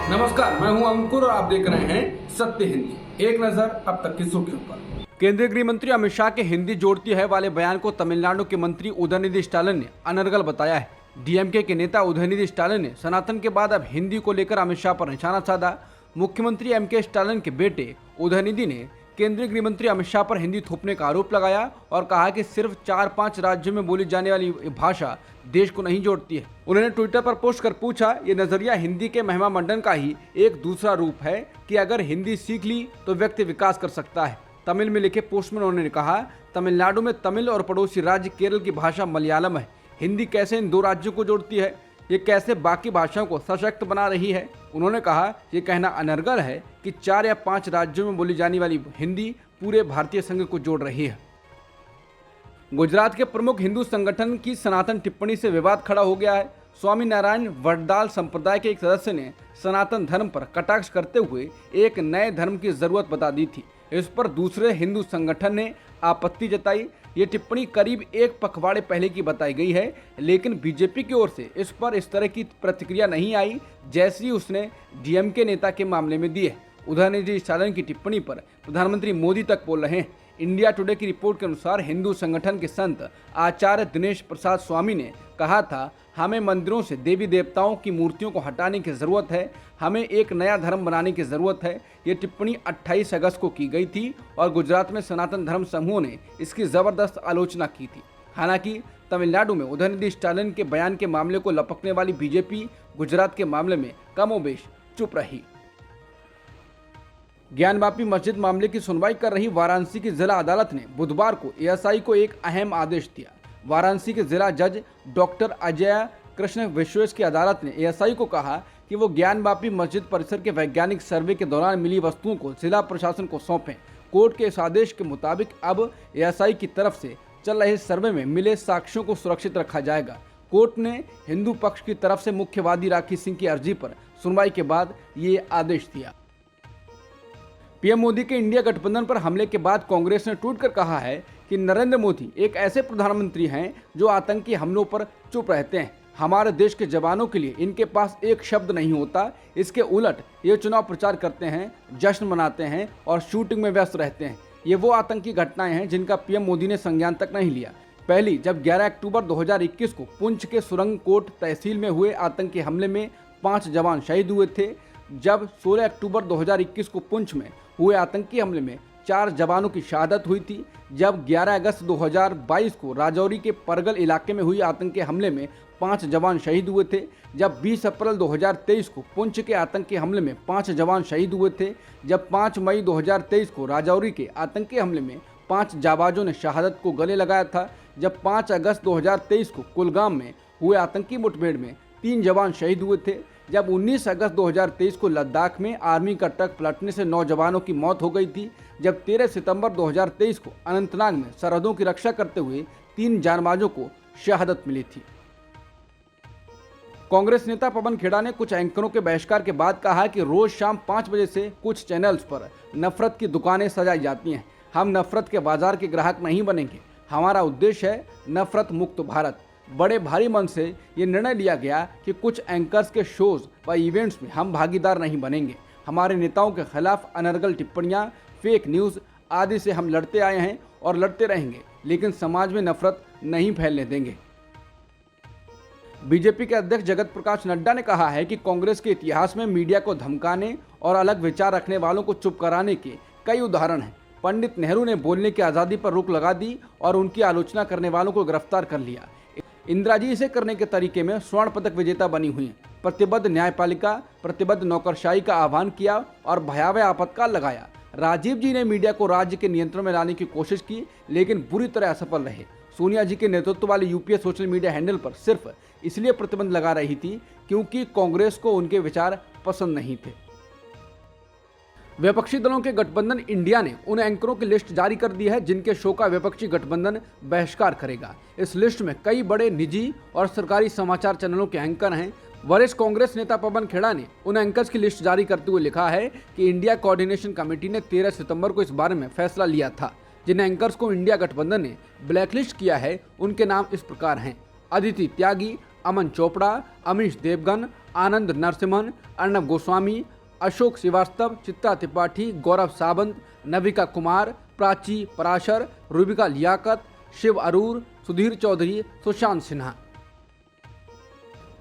नमस्कार, मैं हूं अंकुर और आप देख रहे हैं सत्य हिंदी। एक नजर अब तक की सुर्खियों पर। केंद्रीय गृह मंत्री अमित शाह के हिंदी जोड़ती है वाले बयान को तमिलनाडु के मंत्री उदयनिधि स्टालिन ने अनर्गल बताया है। डीएमके के नेता उदयनिधि स्टालिन ने सनातन के बाद अब हिंदी को लेकर अमित शाह पर निशाना साधा। मुख्यमंत्री एमके स्टालिन के बेटे उदयनिधि ने केंद्रीय गृह मंत्री अमित शाह पर हिंदी थोपने का आरोप लगाया और कहा कि सिर्फ 4-5 राज्यों में बोली जाने वाली भाषा देश को नहीं जोड़ती है। उन्होंने ट्विटर पर पोस्ट कर पूछा, ये नजरिया हिंदी के महिमा मंडन का ही एक दूसरा रूप है कि अगर हिंदी सीख ली तो व्यक्ति विकास कर सकता है। तमिल में लिखे पोस्ट में उन्होंने कहा, तमिलनाडु में तमिल और पड़ोसी राज्य केरल की भाषा मलयालम है। हिंदी कैसे इन दो राज्यों को जोड़ती है, ये कैसे बाकी भाषाओं को सशक्त बना रही है। उन्होंने कहा, ये कहना अनर्गल है कि 4 या 5 राज्यों में बोली जाने वाली हिंदी पूरे भारतीय संघ को जोड़ रही है। गुजरात के प्रमुख हिंदू संगठन की सनातन टिप्पणी से विवाद खड़ा हो गया है। स्वामी नारायण वडदाल संप्रदाय के एक सदस्य ने सनातन धर्म पर कटाक्ष करते हुए एक नए धर्म की जरूरत बता दी थी। इस पर दूसरे हिंदू संगठन ने आपत्ति जताई। ये टिप्पणी करीब एक पखवाड़े पहले की बताई गई है, लेकिन बीजेपी की ओर से इस पर इस तरह की प्रतिक्रिया नहीं आई जैसी उसने डीएमके नेता के मामले में दी है। उदयनिधि स्टालिन की टिप्पणी पर प्रधानमंत्री मोदी तक बोल रहे हैं। इंडिया टुडे की रिपोर्ट के अनुसार हिंदू संगठन के संत आचार्य दिनेश प्रसाद स्वामी ने कहा था, हमें मंदिरों से देवी देवताओं की मूर्तियों को हटाने की ज़रूरत है, हमें एक नया धर्म बनाने की ज़रूरत है। ये टिप्पणी 28 अगस्त को की गई थी और गुजरात में सनातन धर्म समूहों ने इसकी ज़बरदस्त आलोचना की थी। हालांकि तमिलनाडु में उदयनिधि स्टालिन के बयान के मामले को लपकने वाली बीजेपी गुजरात के मामले में कमोबेश चुप रही। ज्ञानवापी मस्जिद मामले की सुनवाई कर रही वाराणसी की जिला अदालत ने बुधवार को एएसआई को एक अहम आदेश दिया। वाराणसी के जिला जज डॉक्टर अजय कृष्ण विश्वेश की अदालत ने एएसआई को कहा कि वो ज्ञानवापी मस्जिद परिसर के वैज्ञानिक सर्वे के दौरान मिली वस्तुओं को जिला प्रशासन को सौंपें। कोर्ट के इस आदेश के मुताबिक अब एएसआई की तरफ से चल रहे सर्वे में मिले साक्ष्यों को सुरक्षित रखा जाएगा। कोर्ट ने हिंदू पक्ष की तरफ से मुख्यवादी राखी सिंह की अर्जी पर सुनवाई के बाद ये आदेश दिया। पीएम मोदी के इंडिया गठबंधन पर हमले के बाद कांग्रेस ने ट्वीट कर कहा है कि नरेंद्र मोदी एक ऐसे प्रधानमंत्री हैं जो आतंकी हमलों पर चुप रहते हैं। हमारे देश के जवानों के लिए इनके पास एक शब्द नहीं होता। इसके उलट ये चुनाव प्रचार करते हैं, जश्न मनाते हैं और शूटिंग में व्यस्त रहते हैं। ये वो आतंकी घटनाएं हैं जिनका पीएम मोदी ने संज्ञान तक नहीं लिया। पहली, जब 11 अक्टूबर 2021 को पुंछ के सुरंगकोट तहसील में हुए आतंकी हमले में 5 जवान शहीद हुए थे। जब 16 अक्टूबर 2021 को पुंछ में हुए आतंकी हमले में 4 जवानों की शहादत हुई थी। जब 11 अगस्त 2022 को राजौरी के परगल इलाके में हुई आतंकी हमले में 5 जवान शहीद हुए थे। जब 20 अप्रैल 2023 को पुंछ के आतंकी हमले में 5 जवान शहीद हुए थे। जब 5 मई 2023 को राजौरी के आतंकी हमले में 5 जाबाजों ने शहादत को गले लगाया था। जब 5 अगस्त 2023 को कुलगाम में हुए आतंकी मुठभेड़ में 3 जवान शहीद हुए थे। जब 19 अगस्त 2023 को लद्दाख में आर्मी का ट्रक पलटने से 9 जवानों की मौत हो गई थी। जब 13 सितंबर 2023 को अनंतनाग में सरहदों की रक्षा करते हुए 3 जानबाजों को शहादत मिली थी। कांग्रेस नेता पवन खेड़ा ने कुछ एंकरों के बहिष्कार के बाद कहा कि रोज शाम 5 बजे से कुछ चैनल्स पर नफरत की दुकानें सजाई जाती हैं। हम नफरत के बाजार के ग्राहक नहीं बनेंगे। हमारा उद्देश्य है नफरत मुक्त भारत। बड़े भारी मन से ये निर्णय लिया गया कि कुछ एंकर्स के शोज व इवेंट्स में हम भागीदार नहीं बनेंगे। हमारे नेताओं के खिलाफ अनर्गल टिप्पणियां, फेक न्यूज़ आदि से हम लड़ते आए हैं और लड़ते रहेंगे, लेकिन समाज में नफरत नहीं फैलने देंगे। बीजेपी के अध्यक्ष जगत प्रकाश नड्डा ने कहा है कि कांग्रेस के इतिहास में मीडिया को धमकाने और अलग विचार रखने वालों को चुप कराने के कई उदाहरण हैं। पंडित नेहरू ने बोलने की आज़ादी पर रोक लगा दी और उनकी आलोचना करने वालों को गिरफ्तार कर लिया। इंदिरा जी इसे करने के तरीके में स्वर्ण पदक विजेता बनी हुई हैं। प्रतिबद्ध न्यायपालिका, प्रतिबद्ध नौकरशाही का आह्वान किया और भयावह आपातकाल लगाया। राजीव जी ने मीडिया को राज्य के नियंत्रण में लाने की कोशिश की, लेकिन बुरी तरह असफल रहे। सोनिया जी के नेतृत्व वाली यूपीए सोशल मीडिया हैंडल पर सिर्फ इसलिए प्रतिबंध लगा रही थी क्योंकि कांग्रेस को उनके विचार पसंद नहीं थे। विपक्षी दलों के गठबंधन इंडिया ने उन एंकरों की लिस्ट जारी कर दी है जिनके शो का विपक्षी गठबंधन बहिष्कार करेगा। इस लिस्ट में कई बड़े निजी और सरकारी समाचार चैनलों के एंकर हैं। वरिष्ठ कांग्रेस नेता पवन खेड़ा ने उन एंकर्स की लिस्ट जारी करते हुए लिखा है कि इंडिया कोऑर्डिनेशन कमेटी ने 13 सितंबर को इस बारे में फैसला लिया था। जिन एंकर्स को इंडिया गठबंधन ने ब्लैकलिस्ट किया है उनके नाम इस प्रकार हैं: अदिति त्यागी, अमन चोपड़ा, अमीश देवगन, आनंद नरसिम्हन, अर्णब गोस्वामी, अशोक श्रीवास्तव, चित्रा त्रिपाठी, गौरव सावंत, नविका कुमार, प्राची पराशर, रूबिका लियाकत, शिव अरूर, सुधीर चौधरी, सुशांत सिन्हा।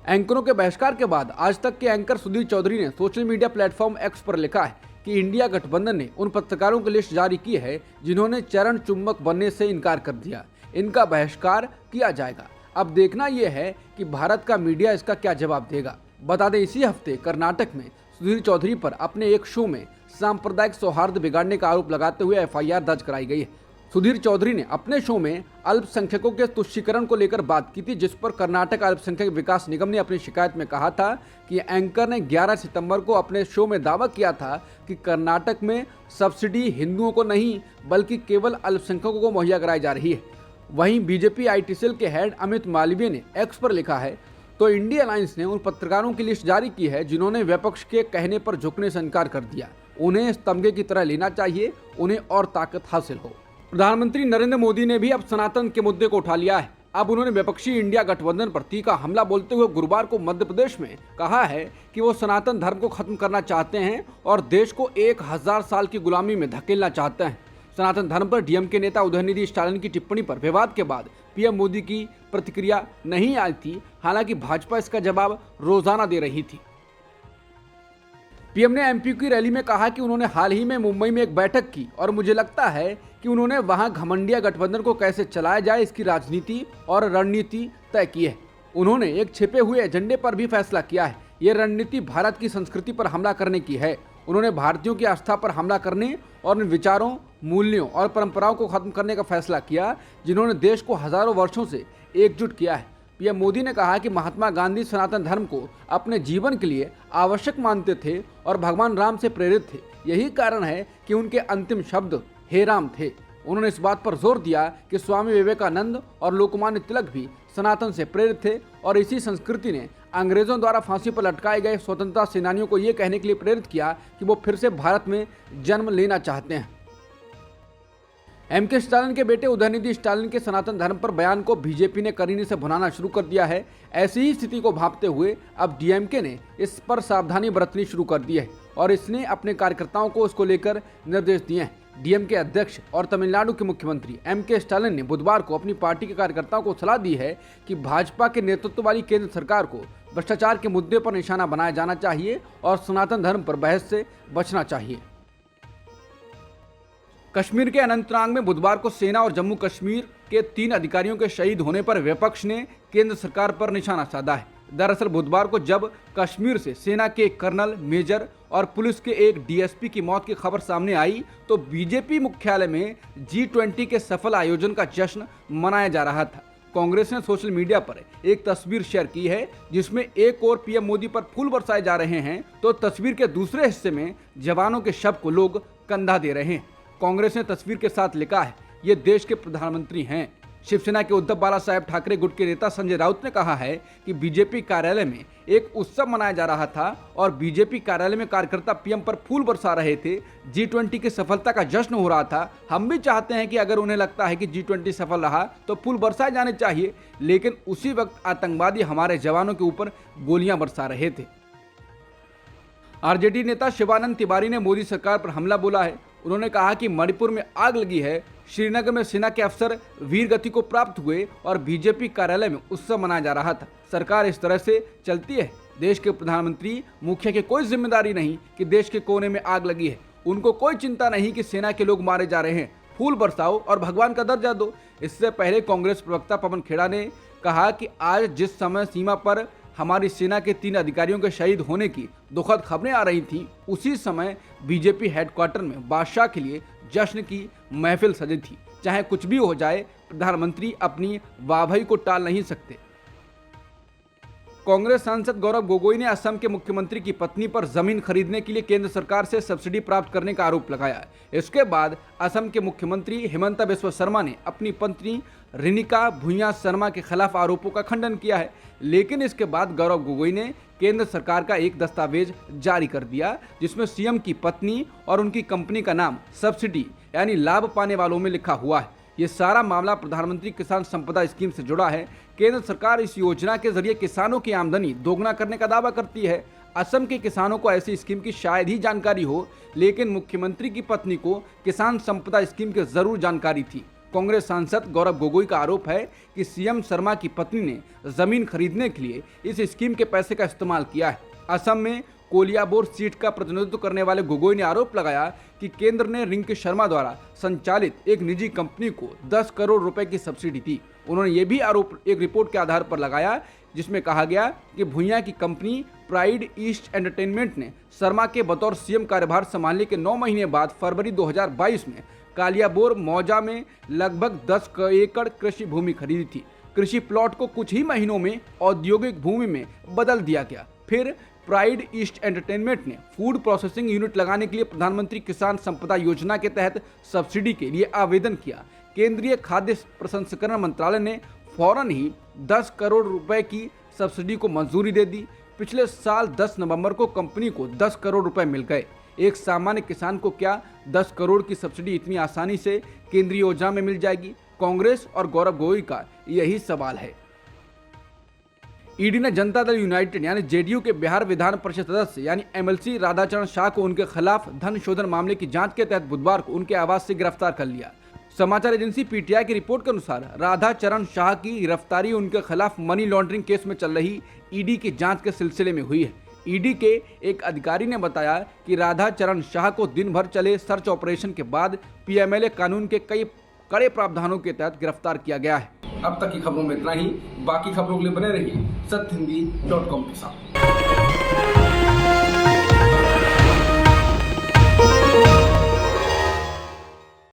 एंकरों के बहिष्कार के बाद आज तक के एंकर सुधीर चौधरी ने सोशल मीडिया प्लेटफॉर्म एक्स पर लिखा है कि इंडिया गठबंधन ने उन पत्रकारों की लिस्ट जारी की है जिन्होंने चरण चुंबक बनने से इनकार कर दिया। इनका बहिष्कार किया जाएगा। अब देखना यह है कि भारत का मीडिया इसका क्या जवाब देगा। बता दें, इसी हफ्ते कर्नाटक में सुधीर चौधरी पर अपने एक शो में सांप्रदायिक सौहार्द बिगाड़ने का आरोप लगाते हुए एफआईआर दर्ज कराई गई है। सुधीर चौधरी ने अपने शो में अल्पसंख्यकों के तुष्टीकरण को लेकर बात की थी, जिस पर कर्नाटक अल्पसंख्यक विकास निगम ने अपनी शिकायत में कहा था कि एंकर ने 11 सितंबर को अपने शो में दावा किया था कि कर्नाटक में सब्सिडी हिंदुओं को नहीं बल्कि केवल अल्पसंख्यकों को मुहैया कराई जा रही है। वहीं बीजेपी आईटी सेल के हेड अमित मालवीय ने एक्स पर लिखा है, तो इंडिया अलायंस ने उन पत्रकारों की लिस्ट जारी की है जिन्होंने विपक्ष के कहने पर झुकने से इनकार कर दिया। उन्हें इस तमगे की तरह लेना चाहिए, उन्हें और ताकत हासिल हो। प्रधानमंत्री नरेंद्र मोदी ने भी अब सनातन के मुद्दे को उठा लिया है। अब उन्होंने विपक्षी इंडिया गठबंधन पर तीखा हमला बोलते हुए गुरुवार को मध्य प्रदेश में कहा है कि वो सनातन धर्म को खत्म करना चाहते हैं और देश को 1000 साल की गुलामी में धकेलना चाहते हैं। सनातन धर्म पर डीएमके नेता उदयनिधि स्टालिन की टिप्पणी पर विवाद के बाद पीएम मोदी की प्रतिक्रिया नहीं आई थी। हालांकि भाजपा इसका जवाब रोजाना दे रही थी। पीएम ने एमपी की रैली में कहा कि उन्होंने हाल ही में मुंबई में एक बैठक की और मुझे लगता है कि उन्होंने वहां घमंडिया गठबंधन को कैसे चलाया जाए इसकी राजनीति और रणनीति तय की है। उन्होंने एक छिपे हुए एजेंडे पर भी फैसला किया है। ये रणनीति भारत की संस्कृति पर हमला करने की है। उन्होंने भारतीयों की आस्था पर हमला करने और उन विचारों, मूल्यों और परंपराओं को खत्म करने का फैसला किया जिन्होंने देश को हजारों वर्षों से एकजुट किया है। पीएम मोदी ने कहा कि महात्मा गांधी सनातन धर्म को अपने जीवन के लिए आवश्यक मानते थे और भगवान राम से प्रेरित थे। यही कारण है कि उनके अंतिम शब्द हे राम थे। उन्होंने इस बात पर जोर दिया कि स्वामी विवेकानंद और लोकमान्य तिलक भी सनातन से प्रेरित थे और इसी संस्कृति ने अंग्रेजों द्वारा फांसी पर लटकाए गए स्वतंत्रता सेनानियों को ये कहने के लिए प्रेरित किया कि वो फिर से भारत में जन्म लेना चाहते हैं। एमके स्टालिन के बेटे उदयनिधि स्टालिन के सनातन धर्म पर बयान को बीजेपी ने करीने से भुनाना शुरू कर दिया है। ऐसी ही स्थिति को भांपते हुए अब डीएमके ने इस पर सावधानी बरतनी शुरू कर दी है और इसने अपने कार्यकर्ताओं को इसको लेकर निर्देश दिए हैं। डीएमके अध्यक्ष और तमिलनाडु के मुख्यमंत्री एमके स्टालिन ने बुधवार को अपनी पार्टी के कार्यकर्ताओं को सलाह दी है कि भाजपा के नेतृत्व वाली केंद्र सरकार को भ्रष्टाचार के मुद्दे पर निशाना बनाया जाना चाहिए और सनातन धर्म पर बहस से बचना चाहिए। कश्मीर के अनंतनाग में बुधवार को सेना और जम्मू कश्मीर के 3 अधिकारियों के शहीद होने पर विपक्ष ने केंद्र सरकार पर निशाना साधा है। दरअसल बुधवार को जब कश्मीर से सेना के एक कर्नल, मेजर और पुलिस के एक डीएसपी की मौत की खबर सामने आई तो बीजेपी मुख्यालय में G20 के सफल आयोजन का जश्न मनाया जा रहा था। कांग्रेस ने सोशल मीडिया पर एक तस्वीर शेयर की है जिसमें एक ओर पीएम मोदी पर फूल बरसाए जा रहे हैं तो तस्वीर के दूसरे हिस्से में जवानों के शव को लोग कंधा दे रहे हैं। कांग्रेस ने तस्वीर के साथ लिखा है, ये देश के प्रधानमंत्री हैं। शिवसेना के उद्धव बालासाहेब ठाकरे गुट के नेता संजय राउत ने कहा है कि बीजेपी कार्यालय में एक उत्सव मनाया जा रहा था और बीजेपी कार्यालय में कार्यकर्ता पीएम पर फूल बरसा रहे थे। G20 की सफलता का जश्न हो रहा था। हम भी चाहते हैं कि अगर उन्हें लगता है कि G20 सफल रहा तो फूल बरसाए जाने चाहिए, लेकिन उसी वक्त आतंकवादी हमारे जवानों के ऊपर गोलियां बरसा रहे थे। आरजेडी नेता शिवानंद तिवारी ने मोदी सरकार पर हमला बोला है। उन्होंने कहा कि मणिपुर में आग लगी है, श्रीनगर में सेना के अफसर वीर गति को प्राप्त हुए और बीजेपी कार्यालय में उत्सव मनाया जा रहा था। सरकार इस तरह से चलती है। देश के प्रधानमंत्री मुखिया की कोई जिम्मेदारी नहीं कि देश के कोने में आग लगी है। उनको कोई चिंता नहीं कि सेना के लोग मारे जा रहे हैं। फूल बरसाओ और भगवान का दर्जा दो। इससे पहले कांग्रेस प्रवक्ता पवन खेड़ा ने कहा कि आज जिस समय सीमा पर हमारी सेना के 3 अधिकारियों के शहीद होने की दुखद खबरें आ रही थी, उसी समय बीजेपी हेडक्वार्टर में बादशाह के लिए जश्न की महफिल सजी थी। चाहे कुछ भी हो जाए, प्रधानमंत्री अपनी वाहवाही को टाल नहीं सकते। कांग्रेस सांसद गौरव गोगोई ने असम के मुख्यमंत्री की पत्नी पर जमीन खरीदने के लिए केंद्र सरकार से सब्सिडी प्राप्त करने का आरोप लगाया। इसके बाद असम के मुख्यमंत्री हिमंता बिस्वा शर्मा ने अपनी पत्नी रिनिका भुइयां शर्मा के खिलाफ आरोपों का खंडन किया है। लेकिन इसके बाद गौरव गोगोई ने केंद्र सरकार का एक दस्तावेज जारी कर दिया जिसमें सीएम की पत्नी और उनकी कंपनी का नाम सब्सिडी यानी लाभ पाने वालों में लिखा हुआ है। ये सारा मामला प्रधानमंत्री किसान संपदा स्कीम से जुड़ा है। केंद्र सरकार इस योजना के जरिए किसानों की आमदनी दोगुना करने का दावा करती है। असम के किसानों को ऐसी स्कीम की शायद ही जानकारी हो, लेकिन मुख्यमंत्री की पत्नी को किसान संपदा स्कीम की जरूर जानकारी थी। कांग्रेस सांसद गौरव गोगोई का आरोप है कि सीएम शर्मा की पत्नी ने जमीन खरीदने के लिए इस स्कीम के पैसे का इस्तेमाल किया है। असम में कोलियाबोर सीट का प्रतिनिधित्व करने वाले गोगोई ने आरोप लगाया कि केंद्र ने रिंकी शर्मा द्वारा संचालित एक निजी कंपनी को 10 करोड़ रुपए की सब्सिडी दी। उन्होंने ये भी आरोप एक रिपोर्ट के आधार पर लगाया जिसमें कहा गया कि भुइयां की कंपनी प्राइड ईस्ट एंटरटेनमेंट ने शर्मा के बतौर सीएम कार्यभार संभालने के 9 महीने बाद फरवरी 2022 में कालियाबोर मौजा में लगभग 10 एकड़ कृषि भूमि खरीदी थी। कृषि प्लॉट को कुछ ही महीनों में औद्योगिक भूमि में बदल दिया गया। फिर प्राइड ईस्ट एंटरटेनमेंट ने फूड प्रोसेसिंग यूनिट लगाने के लिए प्रधानमंत्री किसान संपदा योजना के तहत सब्सिडी के लिए आवेदन किया। केंद्रीय खाद्य प्रसंस्करण मंत्रालय ने फौरन ही 10 करोड़ रुपए की सब्सिडी को मंजूरी दे दी। पिछले साल 10 नवंबर को कंपनी को 10 करोड़ रुपए मिल गए। एक सामान्य किसान को क्या 10 करोड़ की सब्सिडी इतनी आसानी से केंद्रीय योजना में मिल जाएगी? कांग्रेस और गौरव गोगोई का यही सवाल है। ईडी ने जनता दल यूनाइटेड यानी जेडीयू के बिहार विधान परिषद सदस्य यानी एमएलसी राधाचरण शाह को उनके खिलाफ धन शोधन मामले की जांच के तहत बुधवार को उनके आवास से गिरफ्तार कर लिया। समाचार एजेंसी पीटीआई की रिपोर्ट के अनुसार राधाचरण शाह की गिरफ्तारी उनके खिलाफ मनी लॉन्ड्रिंग केस में चल रही ईडी की जांच के सिलसिले में हुई है। ईडी के एक अधिकारी ने बताया कि राधाचरण शाह को दिन भर चले सर्च ऑपरेशन के बाद पीएमएलए कानून के कई कड़े प्रावधानों के तहत गिरफ्तार किया गया है। अब तक की खबरों में इतना ही। बाकी खबरों के लिए बने रहिए सत्यहिंदी.com के साथ।